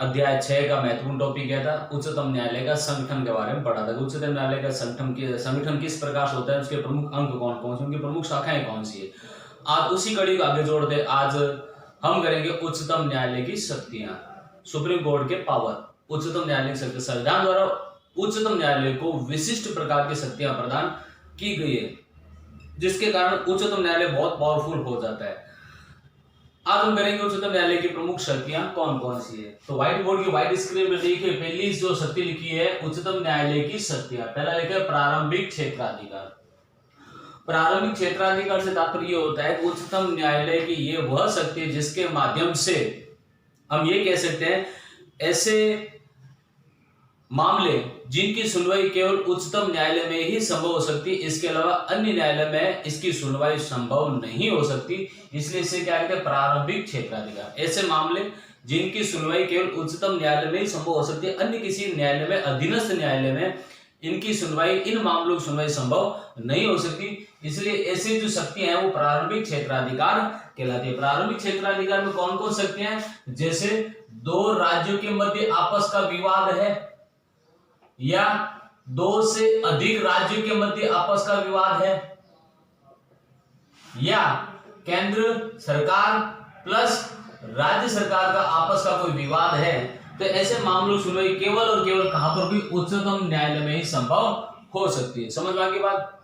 अध्याय 6 का महत्वपूर्ण टॉपिक क्या था? उच्चतम न्यायालय का संगठन के बारे में पढ़ा था। उच्चतम न्यायालय का संगठन किस प्रकार से होता है, उसके प्रमुख अंग कौन कौन से, उनकी प्रमुख शाखाएं कौन सी है। आज उसी कड़ी को आगे जोड़ते आज हम करेंगे उच्चतम न्यायालय की शक्तियां, सुप्रीम कोर्ट के पावर। उच्चतम न्यायालय की शक्ति, संविधान द्वारा उच्चतम न्यायालय को विशिष्ट प्रकार की शक्तियां प्रदान की गई है, जिसके कारण उच्चतम न्यायालय बहुत पावरफुल हो जाता है। आज हम करेंगे उच्चतम न्यायालय की प्रमुख शक्तियां कौन कौन सी है। तो व्हाइट बोर्ड की व्हाइट स्क्रीन में देखिए, पहली जो शक्ति लिखी है उच्चतम न्यायालय की शक्तियां। पहला लिखा है प्रारंभिक क्षेत्राधिकार। प्रारंभिक क्षेत्राधिकार से तात्पर्य होता है उच्चतम न्यायालय की ये वह शक्ति है जिसके माध्यम से हम ये कह सकते हैं ऐसे मामले जिनकी सुनवाई केवल उच्चतम न्यायालय में ही संभव हो सकती है, इसके अलावा अन्य न्यायालय में इसकी सुनवाई संभव नहीं हो सकती, इसलिए इसे क्या कहते हैं? प्रारंभिक क्षेत्राधिकार। ऐसे मामले जिनकी सुनवाई केवल उच्चतम न्यायालय में ही संभव हो सकती है, अन्य किसी न्यायालय में, अधीनस्थ न्यायालय में इनकी सुनवाई, इन मामलों की सुनवाई संभव नहीं हो सकती, इसलिए ऐसी जो शक्तियां हैं वो प्रारंभिक क्षेत्राधिकार कहलाती है। प्रारंभिक क्षेत्राधिकार में कौन कौन शक्तियां हैं? जैसे दो राज्यों के मध्य आपस का विवाद है, या दो से अधिक राज्यों के मध्य आपस का विवाद है, या केंद्र सरकार प्लस राज्य सरकार का आपस का कोई विवाद है, तो ऐसे मामलों की सुनवाई केवल और केवल कहां पर भी उच्चतम न्यायालय में ही संभव हो सकती है। समझ में आ गई बात?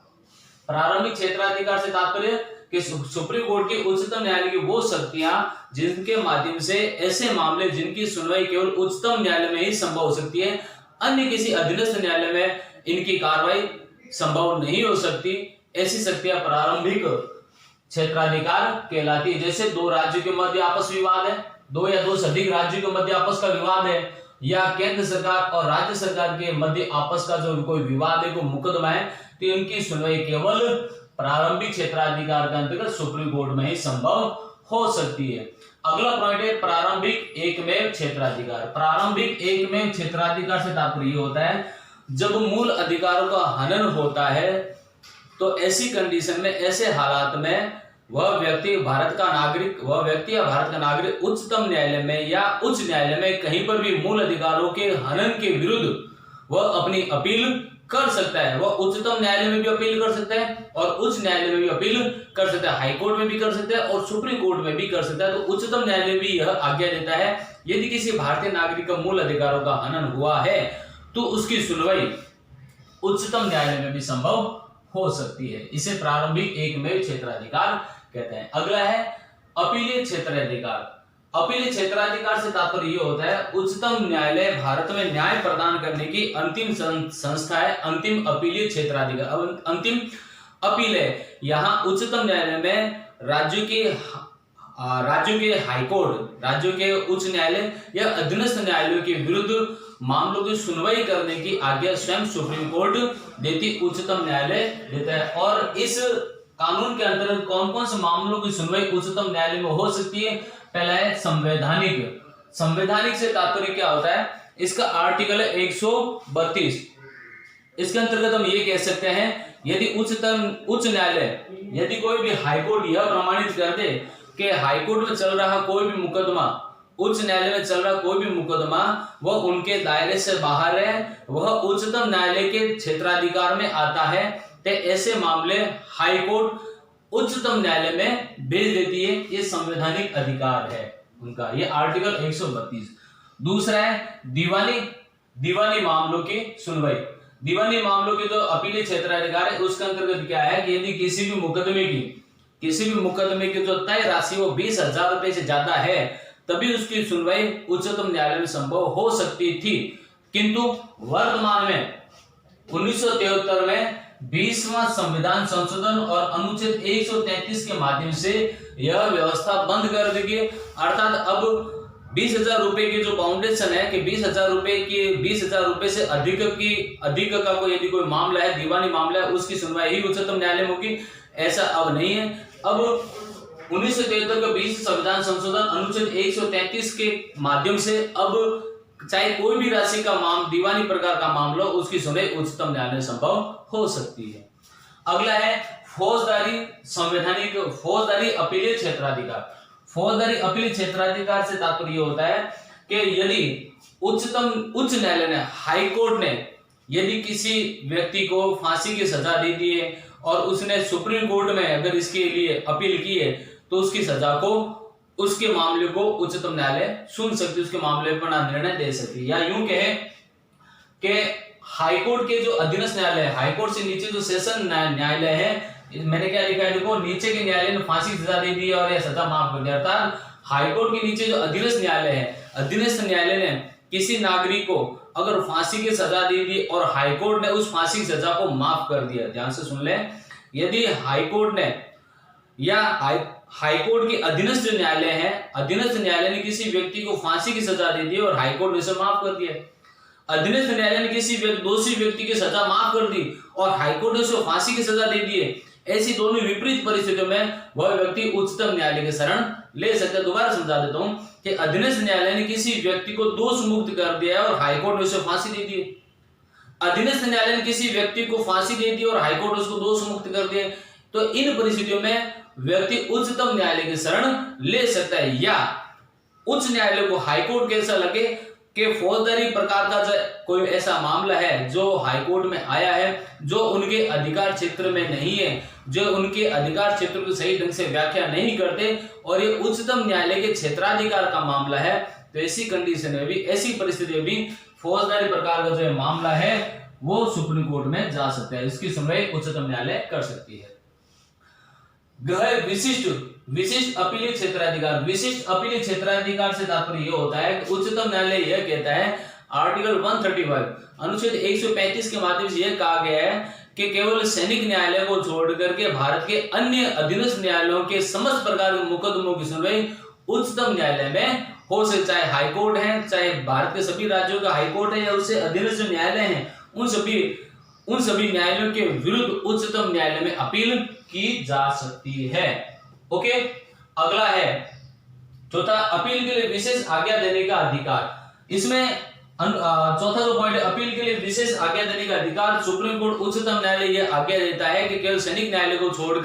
प्रारंभिक क्षेत्राधिकार से तात्पर्य कि सुप्रीम कोर्ट की उच्चतम न्यायालय की वो शक्तियां जिनके माध्यम से ऐसे मामले जिनकी सुनवाई केवल उच्चतम न्यायालय में ही संभव हो सकती है, अन्य किसी अधीनस्थ न्यायालय में इनकी कार्रवाई संभव नहीं हो सकती, ऐसी शक्तियां प्रारंभिक क्षेत्राधिकार कहलाती है। जैसे दो राज्यों के मध्य आपस विवाद है, दो या दो से अधिक राज्यों के मध्य आपस का विवाद है, या केंद्र सरकार और राज्य सरकार के मध्य आपस का जो कोई विवाद है, कोई मुकदमा है, तो इनकी सुनवाई केवल प्रारंभिक क्षेत्राधिकार के अंतर्गत सुप्रीम कोर्ट में ही संभव हो सकती है। अगला पॉइंट है प्रारंभिक एकमेव क्षेत्राधिकार। प्रारंभिक एकमेव क्षेत्राधिकार से तात्पर्य होता है जब मूल अधिकारों का हनन होता है, तो ऐसी कंडीशन में, ऐसे हालात में वह व्यक्ति या भारत का नागरिक उच्चतम न्यायालय में या उच्च न्यायालय में कहीं पर भी मूल अधिकारों के हनन के विरुद्ध वह अपनी अपील कर सकता है। वह उच्चतम न्यायालय में भी अपील कर सकता है और उच्च न्यायालय में भी अपील कर सकता है, हाई कोर्ट में भी कर सकता है और सुप्रीम कोर्ट में भी कर सकता है। तो उच्चतम न्यायालय भी यह आज्ञा देता है यदि किसी भारतीय नागरिक का मूल अधिकारों का हनन हुआ है तो उसकी सुनवाई उच्चतम न्यायालय में भी संभव हो सकती है। इसे प्रारंभिक एकमेव क्षेत्राधिकार कहते हैं। अगला है अपीलीय क्षेत्राधिकार। अपीलीय क्षेत्राधिकार से तात्पर्य यह होता है उच्चतम न्यायालय भारत में न्याय प्रदान करने की अंतिम संस्था है। अंतिम अपीलीय क्षेत्राधिकार, अंतिम अपील है। यहाँ उच्चतम न्यायालय में राज्यों के हाई कोर्ट, राज्यों के उच्च न्यायालय या अधीनस्थ न्यायालयों के विरुद्ध मामलों की सुनवाई करने की आज्ञा स्वयं सुप्रीम कोर्ट देती, उच्चतम न्यायालय देता है। और इस कानून के अंतर्गत कौन कौन से मामलों की सुनवाई उच्चतम न्यायालय में हो सकती है? पहला है संवैधानिक। संवैधानिक से तात्पर्य क्या होता है? इसका आर्टिकल है 132। इसके अंतर्गत हम ये कह सकते हैं यदि उच्च न्यायालय, यदि कोई भी हाईकोर्ट यह प्रमाणित कर दे कि हाईकोर्ट में चल रहा कोई भी मुकदमा, उच्च न्यायालय में चल रहा कोई भी मुकदमा वह उनके दायरे से बाहर है, वह उच्चतम न्यायालय के क्षेत्राधिकार में आता है, तो ऐसे मामले हाईकोर्ट उच्चतम न्यायालय में भेज देती है। ये संवैधानिक अधिकार है उनका, ये आर्टिकल 132। दूसरा है दीवानी मामलों की सुनवाई। दीवानी मामलों की जो अपीलीय क्षेत्राधिकार है उसके अंतर्गत क्या है कि यदि किसी भी मुकदमे की जो तय राशि वो 20,000 रुपए से ज्यादा है तभी उसकी सुनवाई उच्चतम न्यायालय में संभव हो सकती थी, किंतु वर्तमान में 1973 में 20वां संविधान संशोधन और अनुच्छेद 133 के माध्यम से यह व्यवस्था बंद कर दी गई। अर्थात अब 20,000 रुपए की जो बाउंडेशन है कि 20,000 रुपए से अधिक का कोई यदि कोई मामला है, दीवानी मामला है, उसकी सुनवाई ही उच्चतम न्यायालय में होगी, ऐसा अब नहीं है। अब 1973 का 20 संविधान संशोधन अनुच्छेद 133 के माध्यम से अब चाहे कोई भी राशि का दीवानी प्रकार का मामला उसकी सुनवाई उच्चतम न्यायालय संभव हो सकती है। अगला है फौजदारी अपीलीय क्षेत्राधिकार। फौजदारी अपीलीय क्षेत्राधिकार से तात्पर्य होता है कि यदि उच्च न्यायालय ने, हाई कोर्ट ने यदि किसी व्यक्ति को फांसी की सजा दे दी है और उसने सुप्रीम कोर्ट में अगर इसके लिए अपील की है तो उसकी सजा को, उसके मामले को उच्चतम न्यायालय सुन सकती है, उसके मामले पर निर्णय दे सकती है। या यूं कहे कि हाईकोर्ट के जो अधीनस्थ न्यायालय है, हाईकोर्ट से नीचे जो सेशन न्यायालय है, मैंने क्या लिखा है देखो, नीचे के न्यायालय ने फांसी की सजा दे दी और यह सजा माफ कर दिया। अर्थात हाईकोर्ट के नीचे जो अधीनस्थ न्यायालय है, अधीनस्थ न्यायालय ने किसी नागरिक को अगर फांसी की सजा दे दी और हाईकोर्ट ने उस फांसी की सजा को माफ कर दिया, ध्यान से सुन ले, यदि हाईकोर्ट ने या हाईकोर्ट के अधीनस्थ जो न्यायालय है, अधीनस्थ न्यायालय ने किसी व्यक्ति को फांसी की सजा दे दी और हाईकोर्ट ने उसे माफ कर दिया, अधीनस्थ न्यायालय ने किसी दोषी व्यक्ति की सजा माफ कर दी और हाईकोर्ट ने उसे फांसी की सजा दे दी है, ऐसी दोनों विपरीत परिस्थितियों में वह व्यक्ति उच्चतम न्यायालय की शरण ले सकता है। दोबारा समझा देता हूं कि अधीनस्थ न्यायालय ने किसी व्यक्ति को दोष मुक्त कर दिया और हाईकोर्ट ने उसे फांसी दे दी, अधीनस्थ न्यायालय ने किसी व्यक्ति को फांसी दे दी और हाईकोर्ट ने उसको दोष मुक्त कर दिया, तो इन परिस्थितियों में व्यक्ति उच्चतम न्यायालय की शरण ले सकता है। या उच्च न्यायालय को हाईकोर्ट कैसा लगे कि फौजदारी प्रकार का जो कोई ऐसा मामला है जो हाईकोर्ट में आया है, जो उनके अधिकार क्षेत्र में नहीं है, जो उनके अधिकार क्षेत्र को सही ढंग से व्याख्या नहीं करते और ये उच्चतम न्यायालय के क्षेत्राधिकार का मामला है, तो ऐसी कंडीशन में भी, ऐसी परिस्थिति में भी फौजदारी प्रकार का जो मामला है वो सुप्रीम कोर्ट में जा सकता है, इसकी सुनवाई उच्चतम न्यायालय कर सकती है। विशिष्ट अपीलीय क्षेत्राधिकार, विशिष्ट अपीलीय क्षेत्राधिकार से तात्पर्य यह होता है कि उच्चतम न्यायालय यह कहता है, आर्टिकल 135 अनुच्छेद 135 के माध्यम से यह कहा गया है कि केवल सैनिक न्यायालय को छोड़ करके भारत के अन्य अधीनस्थ न्यायालयों के समस्त प्रकार के मुकदमों की सुनवाई उच्चतम न्यायालय में हो सकती, चाहे हाईकोर्ट है, चाहे भारत के सभी राज्यों का हाईकोर्ट है या उससे अधीनस्थ जो न्यायालय है, उन सभी न्यायालयों के विरुद्ध उच्चतम न्यायालय में अपील की जा सकती है। ओके, अगला है चौथा, अपील के लिए विशेष आज्ञा देने का अधिकार। इसमें चौथा जो पॉइंट है, अपील के लिए विशेष आज्ञा देने का अधिकार, सुप्रीम कोर्ट उच्चतम न्यायालय यह आज्ञा देता है कि केवल सैनिक न्यायालय को छोड़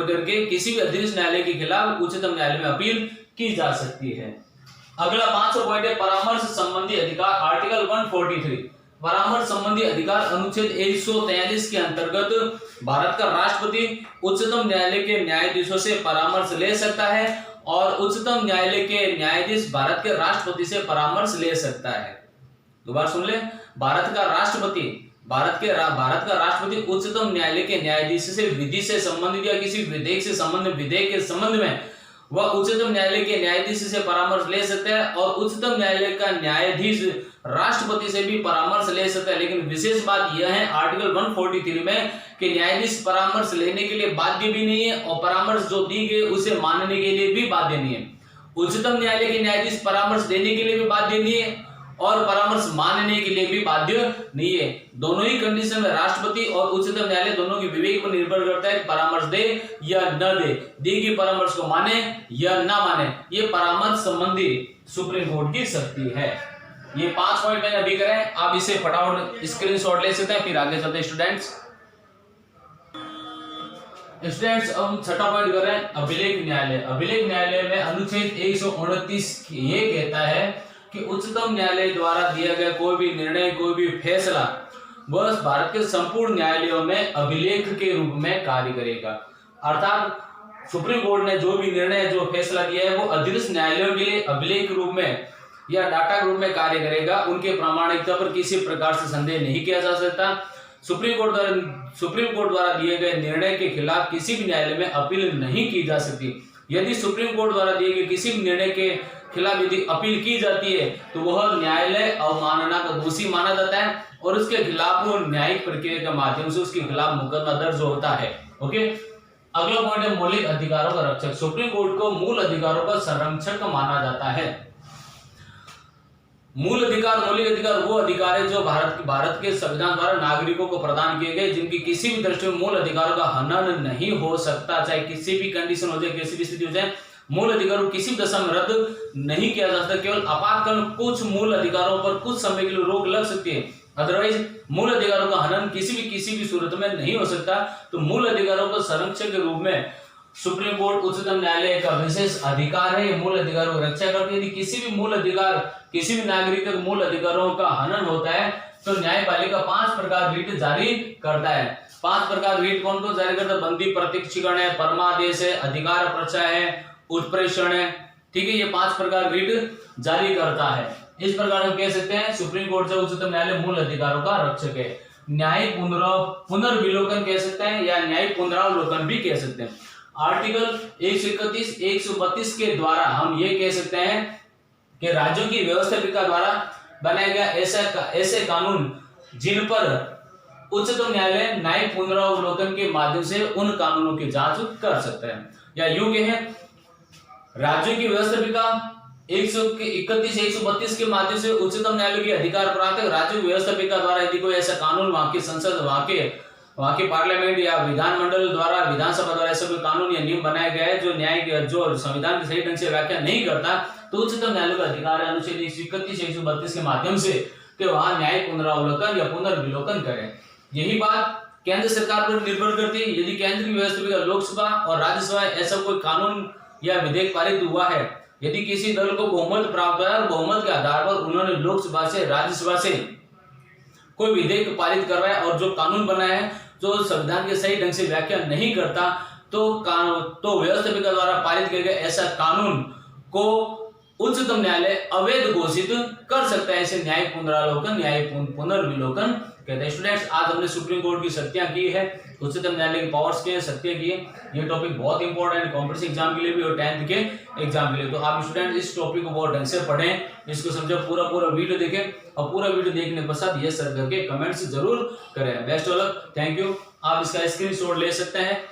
करके किसी भी अधीनस्थ न्यायालय के खिलाफ उच्चतम न्यायालय में अपील की जा सकती है। अगला 5वां पॉइंट है परामर्श संबंधी अधिकार, आर्टिकल 143 परामर्श संबंधी अधिकार अनुच्छेद 143 के अंतर्गत भारत का राष्ट्रपति उच्चतम न्यायालय के न्यायाधीशों से परामर्श ले सकता है और उच्चतम न्यायालय के न्यायाधीश भारत के राष्ट्रपति से परामर्श ले सकता है। दोबारा सुन ले, भारत का राष्ट्रपति उच्चतम न्यायालय के न्यायाधीश से विधि से संबंधित या किसी विधेयक के संबंध में वह उच्चतम न्यायालय के न्यायाधीश से परामर्श ले सकता है और उच्चतम न्यायालय का न्यायाधीश राष्ट्रपति से भी परामर्श ले सकता है। लेकिन विशेष बात यह है आर्टिकल 143 में कि न्यायाधीश परामर्श लेने के लिए बाध्य भी नहीं है और परामर्श जो दी गई उसे मानने के लिए भी बाध्य नहीं है। उच्चतम न्यायालय के न्यायाधीश परामर्श देने के लिए भी बाध्य नहीं है और परामर्श मानने के लिए भी बाध्य नहीं है। दोनों ही कंडीशन में राष्ट्रपति और उच्चतम न्यायालय दोनों के विवेक पर निर्भर करता है परामर्श दे या न दे, दी गई परामर्श को माने या ना माने, ये परामर्श संबंधी सुप्रीम कोर्ट की शक्ति है। ये 5 पॉइंट मैंने अभी करे, आप इसे फटाफट स्क्रीनशॉट ले सकते हैं, फिर आगे चलते हैं स्टूडेंट्स। अब हम छठा पॉइंट कर रहे हैं अभिलेख न्यायालय। अभिलेख न्यायालय में अनुच्छेद 129 ये कहता है कि उच्चतम न्यायालय द्वारा दिया गया कोई भी निर्णय, कोई भी फैसला बस भारत के संपूर्ण न्यायालयों में अभिलेख के रूप में कार्य करेगा। अर्थात सुप्रीम कोर्ट ने जो भी निर्णय, जो फैसला दिया है वो अधीनस्थ न्यायालयों के लिए अभिलेख रूप में या डाटा के रूप में कार्य करेगा। उनके प्रामाणिकता पर किसी प्रकार से संदेह नहीं किया जा सकता। सुप्रीम कोर्ट द्वारा दिए गए निर्णय के खिलाफ किसी भी न्यायालय में अपील नहीं की जा सकती। यदि सुप्रीम कोर्ट द्वारा दिए गए किसी भी निर्णय के खिलाफ यदि अपील की जाती है तो वह न्यायालय अवमानना का दोषी माना जाता है और उसके खिलाफ वो न्यायिक प्रक्रिया के माध्यम से उसके खिलाफ मुकदमा दर्ज होता है। ओके, अगला पॉइंट है मौलिक अधिकारों का रक्षक। सुप्रीम कोर्ट को मूल अधिकारों का संरक्षक माना जाता है। मौलिक अधिकार वो अधिकार है जो भारत के संविधान द्वारा नागरिकों को प्रदान किए गए, जिनकी किसी भी दृष्टि में मूल अधिकारों का हनन नहीं हो सकता, चाहे किसी भी कंडीशन हो जाए, किसी भी स्थिति हो जाए, मूल अधिकारों किसी भी दशा में रद्द नहीं किया जा सकता। केवल आपातकाल कुछ मूल अधिकारों पर कुछ समय के लिए रोक लग सकती है, अदरवाइज मूल अधिकारों का हनन किसी भी सूरत में नहीं हो सकता। तो मूल अधिकारों को संरक्षक के रूप में सुप्रीम कोर्ट उच्चतम न्यायालय का विशेष अधिकार है, ये मूल अधिकारों की रक्षा करती है। यदि किसी भी मूल अधिकार, किसी भी नागरिक के मूल अधिकारों का हनन होता है तो न्यायपालिका 5 प्रकार रीट जारी करता है। 5 प्रकार रीट कौन कौन जारी करता है? बंदी प्रत्यक्षीकरण है, परमादेश है, अधिकार पर्चा है, उत्प्रेषण है। ठीक है, ये 5 प्रकार रीट जारी करता है। इस प्रकार हम कह सकते हैं सुप्रीम कोर्ट से उच्चतम न्यायालय मूल अधिकारों का रक्षक है। न्यायिक पुनर्विलोकन कह सकते हैं या न्यायिक पुनरावलोकन भी कह सकते हैं। आर्टिकल 131, 132 के द्वारा हम ये कह सकते हैं कि राज्यों की व्यवस्थापिका द्वारा बनाया गया ऐसे कानून जिन पर उच्चतम न्यायालय न्यायिक पुनरावलोकन के माध्यम से उन कानूनों की जांच कर सकते हैं। या यूं कहें, राज्यों की व्यवस्थापिका 131, 132 के माध्यम से उच्चतम न्यायालय के अधिकार प्राप्त है। राज्य की व्यवस्थापिका द्वारा यदि कोई ऐसा कानून वहां की संसद, वहां के पार्लियामेंट या विधानमंडल द्वारा, विधानसभा द्वारा ऐसा कोई कानून या नियम बनाया गया है जो संविधान की सही ढंग से व्याख्या नहीं करता, तो उच्चतम न्यायालय का अधिकार है अनुच्छेद 131, 132 के माध्यम से कि वहां न्यायिक पुनरावलोकन या पुनर्विलोकन करें। यही बात केंद्र सरकार पर निर्भर करती है। यदि केंद्र की व्यवस्थापिका लोकसभा और राज्यसभा ऐसा कोई कानून या विधेयक पारित हुआ है, यदि किसी दल को बहुमत प्राप्त है और बहुमत के आधार पर उन्होंने लोकसभा से, राज्यसभा से कोई विधेयक पारित करवाया और जो कानून बना है जो संविधान के सही ढंग से व्याख्या नहीं करता, तो व्यवस्थापिका द्वारा पारित किए गए ऐसा कानून को उच्चतम न्यायालय अवैध घोषित कर सकता है। इसे न्यायिक पुनरावलोकन, न्यायिक पुनर्विलोकन कहते हैं। स्टूडेंट्स, आज हमने सुप्रीम कोर्ट की शक्तियां की है, उच्चतम न्यायालय की पावर्स के शक्तियां की है। ये टॉपिक बहुत इंपॉर्टेंट है कॉम्पिटिटिव एग्जाम के लिए भी और 10th के एग्जाम के लिए। तो आप स्टूडेंट इस टॉपिक को बहुत ढंग से पढ़ें, इसको समझो, पूरा वीडियो देखें और पूरा वीडियो देखने के पश्चात यस सर करके कमेंट्स जरूर करें। Best of luck, thank you. आप इसका स्क्रीनशॉट ले सकते हैं